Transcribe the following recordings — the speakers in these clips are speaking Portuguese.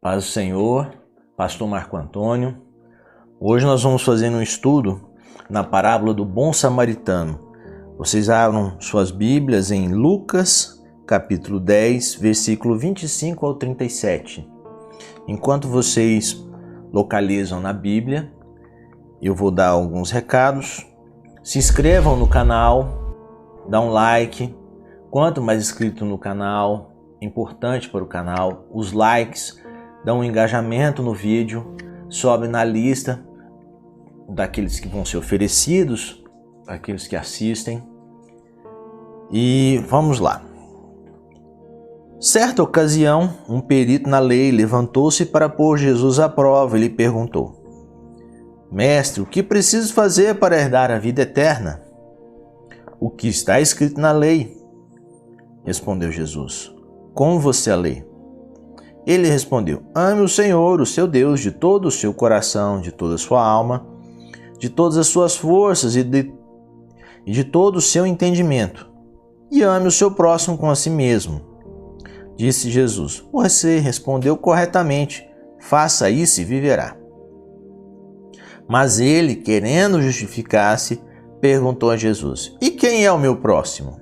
Paz do Senhor, Pastor Marco Antônio. Hoje nós vamos fazer um estudo na parábola do bom samaritano. Vocês abram suas Bíblias em Lucas, capítulo 10, versículo 25 ao 37. Enquanto vocês localizam na Bíblia, eu vou dar alguns recados. Se inscrevam no canal, dá um like. Quanto mais inscrito no canal, importante para o canal. Os likes dão um engajamento no vídeo, sobe na lista daqueles que vão ser oferecidos, aqueles que assistem. E vamos lá. Certa ocasião, um perito na lei levantou-se para pôr Jesus à prova e lhe perguntou: Mestre, o que preciso fazer para herdar a vida eterna? O que está escrito na lei? Respondeu Jesus. Como você a lê? Ele respondeu: Ame o Senhor, o seu Deus, de todo o seu coração, de toda a sua alma, de todas as suas forças e de todo o seu entendimento. E ame o seu próximo como a si mesmo. Disse Jesus: Você respondeu corretamente. Faça isso e viverá. Mas ele, querendo justificar-se, perguntou a Jesus: E quem é o meu próximo?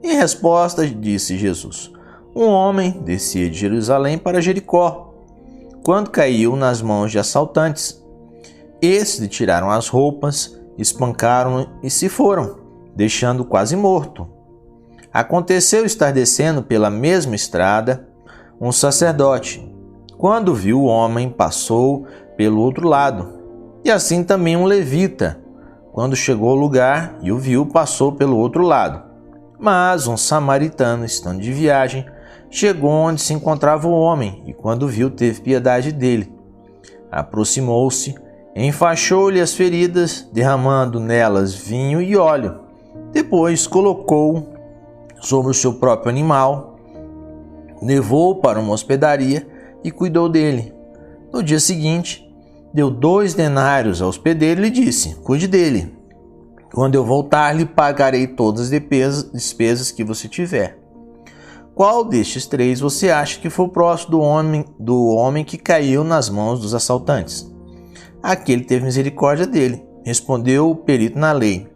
Em resposta, disse Jesus: Um homem descia de Jerusalém para Jericó, quando caiu nas mãos de assaltantes. Estes lhe tiraram as roupas, espancaram-no e se foram, deixando-o quase morto. Aconteceu estar descendo pela mesma estrada um sacerdote. Quando viu o homem, passou pelo outro lado. E assim também um levita. Quando chegou ao lugar e o viu, passou pelo outro lado. Mas um samaritano, estando de viagem, chegou onde se encontrava o homem, e quando viu, teve piedade dele. Aproximou-se, enfaixou-lhe as feridas, derramando nelas vinho e óleo. Depois colocou-o sobre o seu próprio animal, levou-o para uma hospedaria e cuidou dele. No dia seguinte, deu 2 denários ao hospedeiro e lhe disse: Cuide dele. Quando eu voltar, lhe pagarei todas as despesas que você tiver. Qual destes 3 você acha que foi o próximo do homem que caiu nas mãos dos assaltantes? Aquele teve misericórdia dele, respondeu o perito na lei.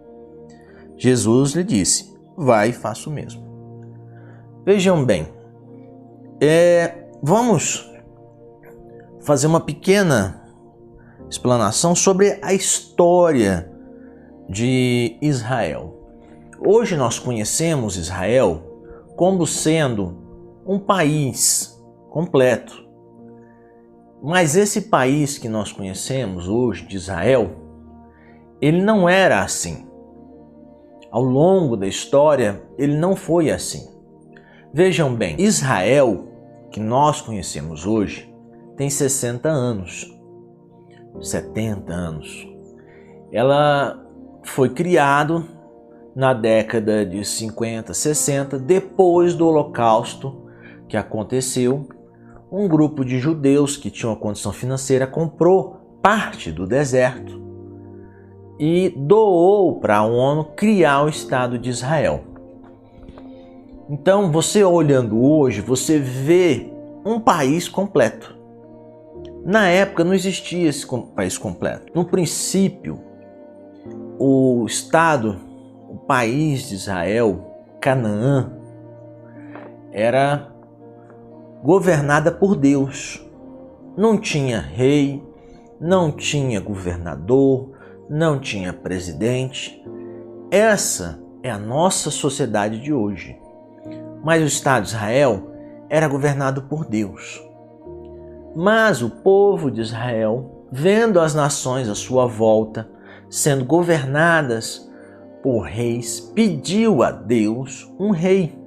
Jesus lhe disse: Vai e faça o mesmo. Vejam bem, vamos fazer uma pequena explanação sobre a história de Israel. Hoje nós conhecemos Israel como sendo um país completo. Mas esse país que nós conhecemos hoje, de Israel, ele não era assim. Ao longo da história, ele não foi assim. Vejam bem, Israel, que nós conhecemos hoje, tem 60 anos, 70 anos. Ela foi criada na década de 50, 60, depois do Holocausto que aconteceu. Um grupo de judeus que tinham uma condição financeira comprou parte do deserto e doou para a ONU criar o Estado de Israel. Então, você olhando hoje, você vê um país completo. Na época não existia esse país completo. No princípio, o país de Israel, Canaã, era governada por Deus. Não tinha rei, não tinha governador, não tinha presidente. Essa é a nossa sociedade de hoje. Mas o Estado de Israel era governado por Deus. Mas o povo de Israel, vendo as nações à sua volta sendo governadas por reis, pediu a Deus um rei,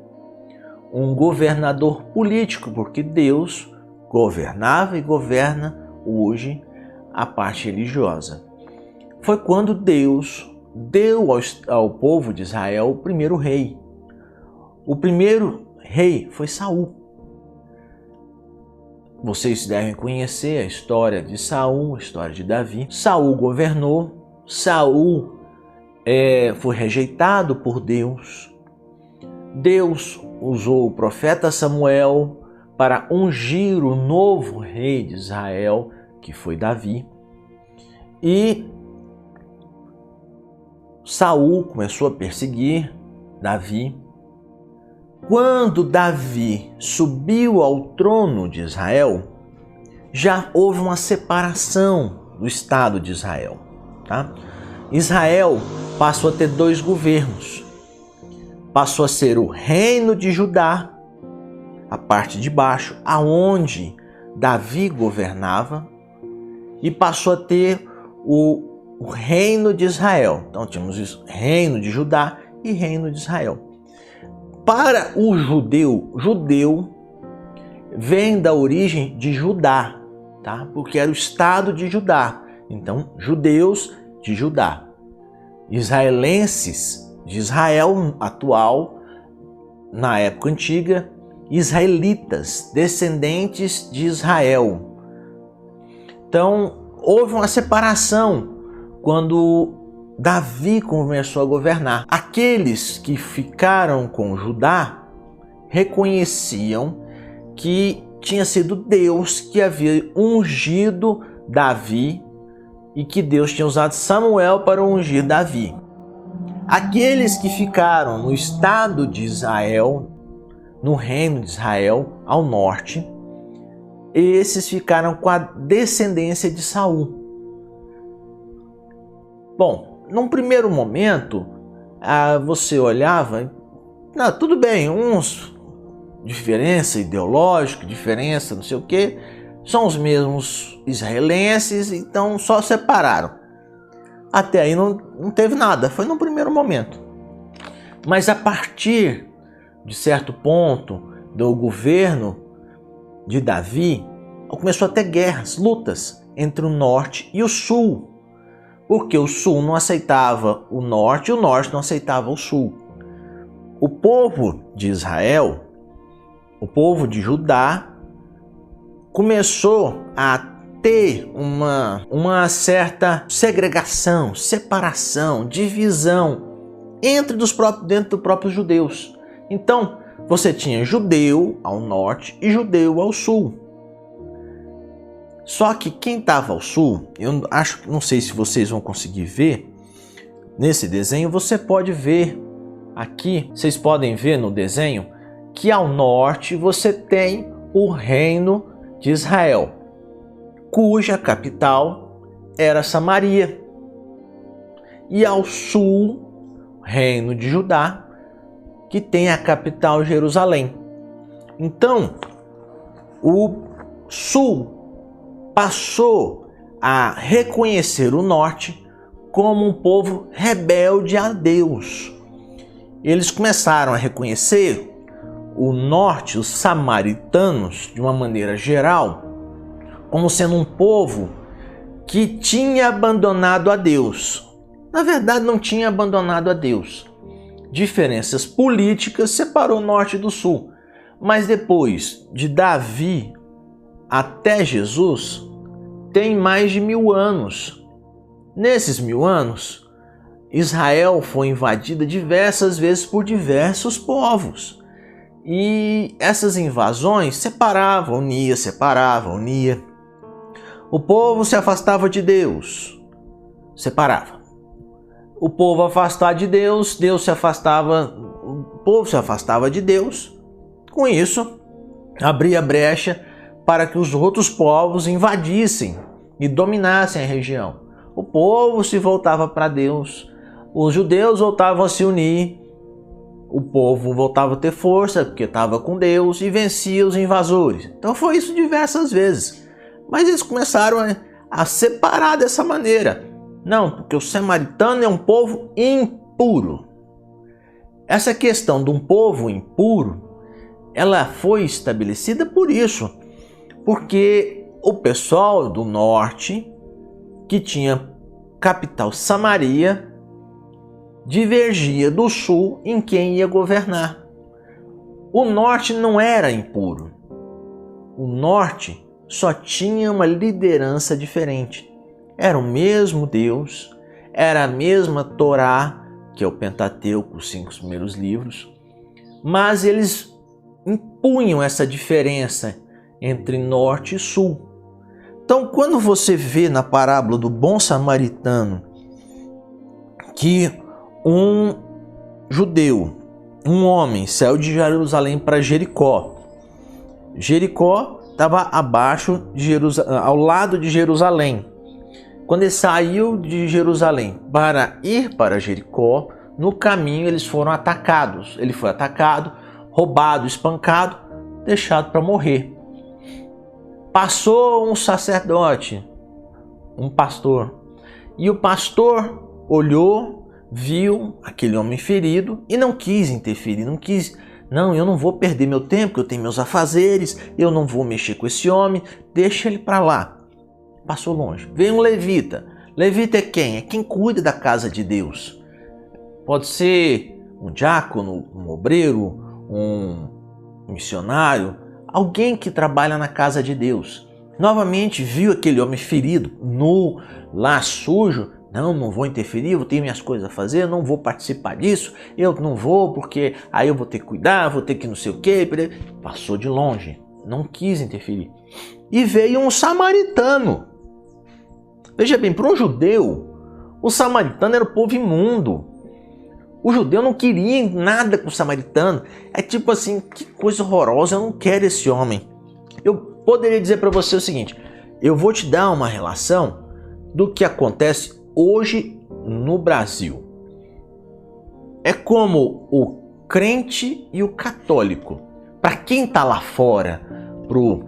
um governador político, porque Deus governava e governa hoje a parte religiosa. Foi quando Deus deu ao povo de Israel o primeiro rei. O primeiro rei foi Saul. Vocês devem conhecer a história de Saul, a história de Davi. Saul governou, Saul foi rejeitado por Deus. Deus usou o profeta Samuel para ungir o novo rei de Israel, que foi Davi. E Saul começou a perseguir Davi. Quando Davi subiu ao trono de Israel, já houve uma separação do Estado de Israel. Tá? Israel passou a ter dois governos. Passou a ser o reino de Judá, a parte de baixo, aonde Davi governava, e passou a ter o reino de Israel. Então tínhamos isso, reino de Judá e reino de Israel. Para o judeu vem da origem de Judá, tá? Porque era o estado de Judá. Então, judeus de Judá. Israelenses de Israel atual, na época antiga, israelitas, descendentes de Israel. Então, houve uma separação quando Davi começou a governar. Aqueles que ficaram com Judá reconheciam que tinha sido Deus que havia ungido Davi e que Deus tinha usado Samuel para ungir Davi. Aqueles que ficaram no estado de Israel, no reino de Israel, ao norte, esses ficaram com a descendência de Saul. Bom, num primeiro momento, você olhava, tudo bem, uns diferença ideológica, diferença não sei o que, são os mesmos israelenses, então só separaram. Até aí não teve nada, foi no primeiro momento. Mas a partir de certo ponto do governo de Davi, começou a ter guerras, lutas entre o norte e o sul. Porque o sul não aceitava o norte e o norte não aceitava o sul. O povo de Israel, o povo de Judá, começou a ter uma certa segregação, separação, divisão dentro dos próprios judeus. Então, você tinha judeu ao norte e judeu ao sul. Só que quem estava ao sul, não sei se vocês vão conseguir ver, nesse desenho você pode ver aqui, vocês podem ver no desenho, que ao norte você tem o reino de Israel, cuja capital era Samaria. E ao sul, o reino de Judá, que tem a capital Jerusalém. Então, o sul passou a reconhecer o norte como um povo rebelde a Deus. Eles começaram a reconhecer o norte, os samaritanos, de uma maneira geral, como sendo um povo que tinha abandonado a Deus. Na verdade, não tinha abandonado a Deus. Diferenças políticas separou o norte do sul. Mas depois de Davi até Jesus, tem mais de 1000 anos. Nesses 1000 anos, Israel foi invadida diversas vezes por diversos povos. E essas invasões separavam, unia. O povo se afastava de Deus, separava. O povo afastado de Deus, o povo se afastava de Deus. Com isso, abria brecha para que os outros povos invadissem e dominassem a região. O povo se voltava para Deus, os judeus voltavam a se unir, o povo voltava a ter força porque estava com Deus e vencia os invasores. Então foi isso diversas vezes. Mas eles começaram a separar dessa maneira. Não, porque o samaritano é um povo impuro. Essa questão de um povo impuro, ela foi estabelecida por isso. Porque o pessoal do norte, que tinha capital Samaria, divergia do sul em quem ia governar. O norte não era impuro. O norte só tinha uma liderança diferente. Era o mesmo Deus, era a mesma Torá, que é o Pentateuco, os 5 primeiros livros, mas eles impunham essa diferença entre norte e sul. Então, quando você vê na parábola do bom samaritano que um judeu, um homem, saiu de Jerusalém para Jericó. Jericó estava abaixo de Jerusalém, ao lado de Jerusalém. Quando ele saiu de Jerusalém para ir para Jericó, no caminho eles foram atacados. Ele foi atacado, roubado, espancado, deixado para morrer. Passou um sacerdote, um pastor, e o pastor olhou, viu aquele homem ferido e não quis interferir, não, eu não vou perder meu tempo, eu tenho meus afazeres, eu não vou mexer com esse homem, deixa ele para lá. Passou longe. Veio um levita. Levita é quem? É quem cuida da casa de Deus. Pode ser um diácono, um obreiro, um missionário, alguém que trabalha na casa de Deus. Novamente viu aquele homem ferido, nu, lá sujo. Não vou interferir, eu tenho minhas coisas a fazer, não vou participar disso, eu não vou porque aí eu vou ter que cuidar, vou ter que não sei o quê. Passou de longe, não quis interferir. E veio um samaritano. Veja bem, para um judeu, o samaritano era o povo imundo. O judeu não queria nada com o samaritano. É tipo assim, que coisa horrorosa, eu não quero esse homem. Eu poderia dizer para você o seguinte, eu vou te dar uma relação do que acontece hoje no Brasil. É como o crente e o católico. Para quem está lá fora, pro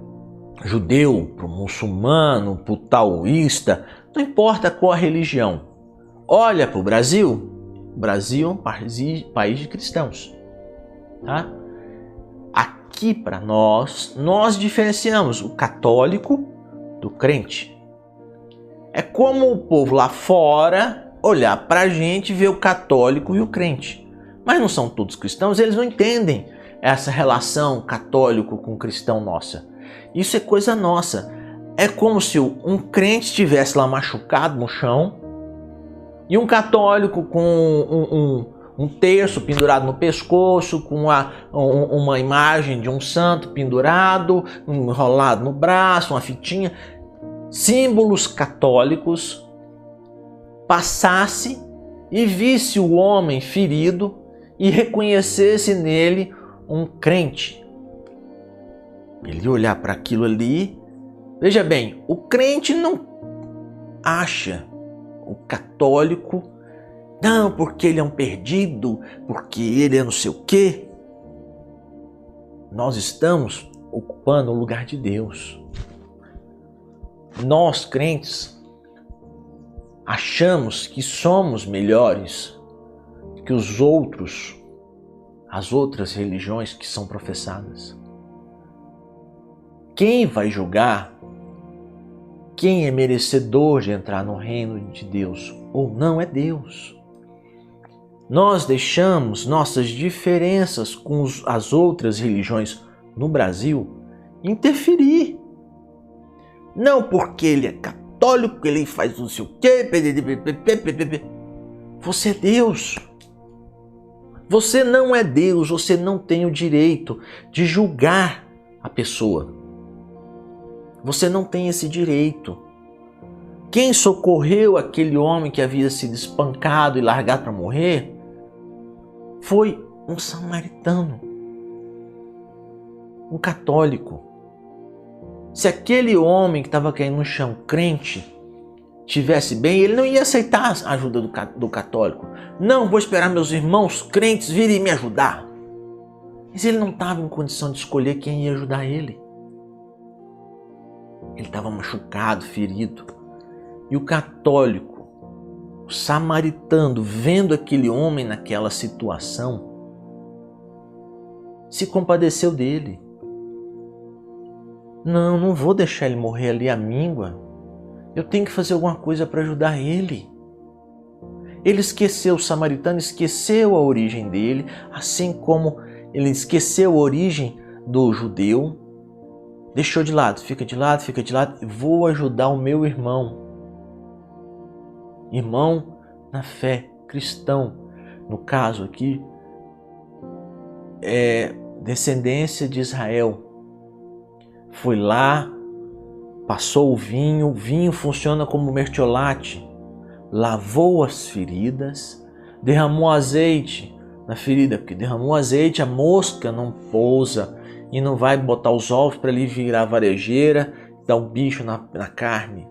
judeu, pro muçulmano, pro taoísta, não importa qual a religião. Olha para o Brasil. O Brasil é um país de cristãos. Tá? Aqui para nós diferenciamos o católico do crente. É como o povo lá fora olhar para a gente e ver o católico e o crente. Mas não são todos cristãos, eles não entendem essa relação católico com cristão nossa. Isso é coisa nossa. É como se um crente estivesse lá machucado no chão e um católico com um terço pendurado no pescoço, com uma imagem de um santo pendurado, enrolado no braço, uma fitinha. Símbolos católicos, passasse e visse o homem ferido e reconhecesse nele um crente. Ele olhar para aquilo ali, veja bem, o crente não acha o católico, não, porque ele é um perdido, porque ele é não sei o quê. Nós estamos ocupando o lugar de Deus. Nós, crentes, achamos que somos melhores que os outros, as outras religiões que são professadas. Quem vai julgar quem é merecedor de entrar no reino de Deus ou não é Deus? Nós deixamos nossas diferenças com as outras religiões no Brasil interferir. Não porque ele é católico, ele faz não sei o quê. Você é Deus. Você não é Deus, você não tem o direito de julgar a pessoa. Você não tem esse direito. Quem socorreu aquele homem que havia sido espancado e largado para morrer foi um samaritano, um católico. Se aquele homem que estava caindo no chão, crente, tivesse bem, ele não ia aceitar a ajuda do católico. Não, vou esperar meus irmãos crentes virem me ajudar. Mas ele não estava em condição de escolher quem ia ajudar ele. Ele estava machucado, ferido. E o católico, o samaritano, vendo aquele homem naquela situação, se compadeceu dele. Não vou deixar ele morrer ali à míngua. Eu tenho que fazer alguma coisa para ajudar ele. Ele esqueceu, o samaritano esqueceu a origem dele, assim como ele esqueceu a origem do judeu. Deixou de lado, fica de lado. Vou ajudar o meu irmão. Irmão na fé, cristão. No caso aqui, descendência de Israel, foi lá, passou o vinho funciona como mertiolate, lavou as feridas, derramou azeite na ferida, porque derramou azeite, a mosca não pousa e não vai botar os ovos para ele virar varejeira, dar um bicho na carne.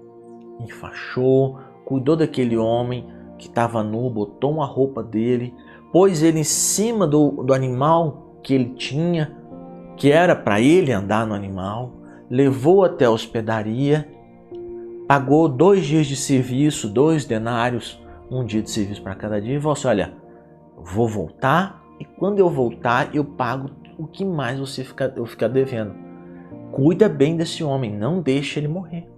Enfaixou, cuidou daquele homem que estava nu, botou uma roupa dele, pôs ele em cima do animal que ele tinha, que era para ele andar no animal, levou até a hospedaria, pagou 2 dias de serviço, 2 denários, 1 dia de serviço para cada dia, e falou assim: olha, vou voltar e quando eu voltar eu pago o que mais eu ficar devendo. Cuida bem desse homem, não deixe ele morrer.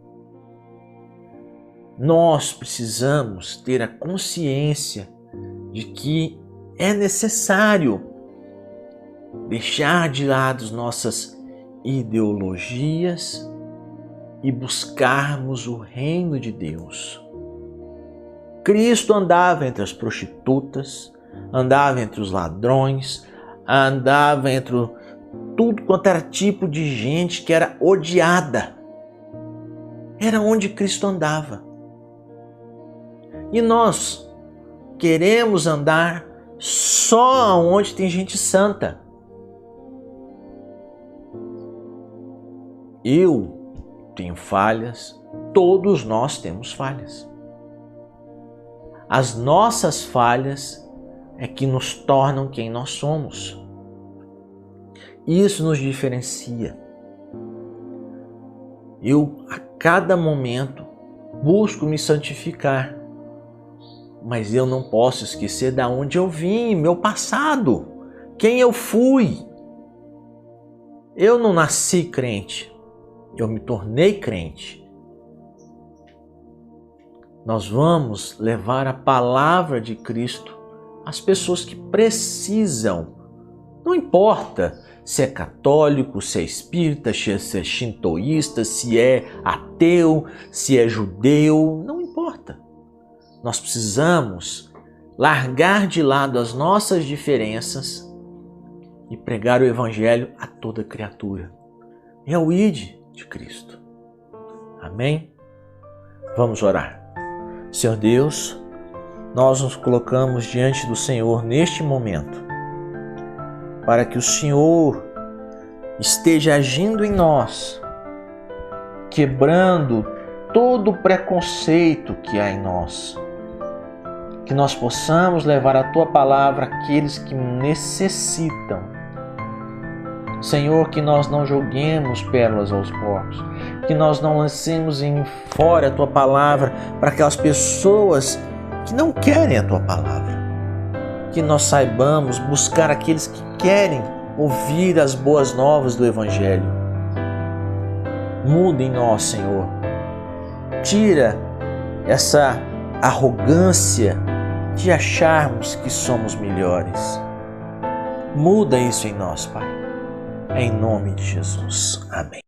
Nós precisamos ter a consciência de que é necessário deixar de lado nossas ideologias e buscarmos o reino de Deus. Cristo andava entre as prostitutas, andava entre os ladrões, andava entre tudo quanto era tipo de gente que era odiada. Era onde Cristo andava. E nós queremos andar só onde tem gente santa. Eu tenho falhas, todos nós temos falhas. As nossas falhas é que nos tornam quem nós somos. Isso nos diferencia. Eu, a cada momento, busco me santificar, mas eu não posso esquecer de onde eu vim, meu passado, quem eu fui. Eu não nasci crente, eu me tornei crente. Nós vamos levar a palavra de Cristo às pessoas que precisam. Não importa se é católico, se é espírita, se é shintoísta, se é ateu, se é judeu, não importa. Nós precisamos largar de lado as nossas diferenças e pregar o Evangelho a toda criatura. É o ide de Cristo. Amém? Vamos orar. Senhor Deus, nós nos colocamos diante do Senhor neste momento, para que o Senhor esteja agindo em nós, quebrando todo o preconceito que há em nós, que nós possamos levar a Tua palavra àqueles que necessitam. Senhor, que nós não joguemos pérolas aos porcos, que nós não lancemos em fora a Tua palavra para aquelas pessoas que não querem a Tua palavra. Que nós saibamos buscar aqueles que querem ouvir as boas novas do Evangelho. Muda em nós, Senhor. Tira essa arrogância de acharmos que somos melhores. Muda isso em nós, Pai. Em nome de Jesus. Amém.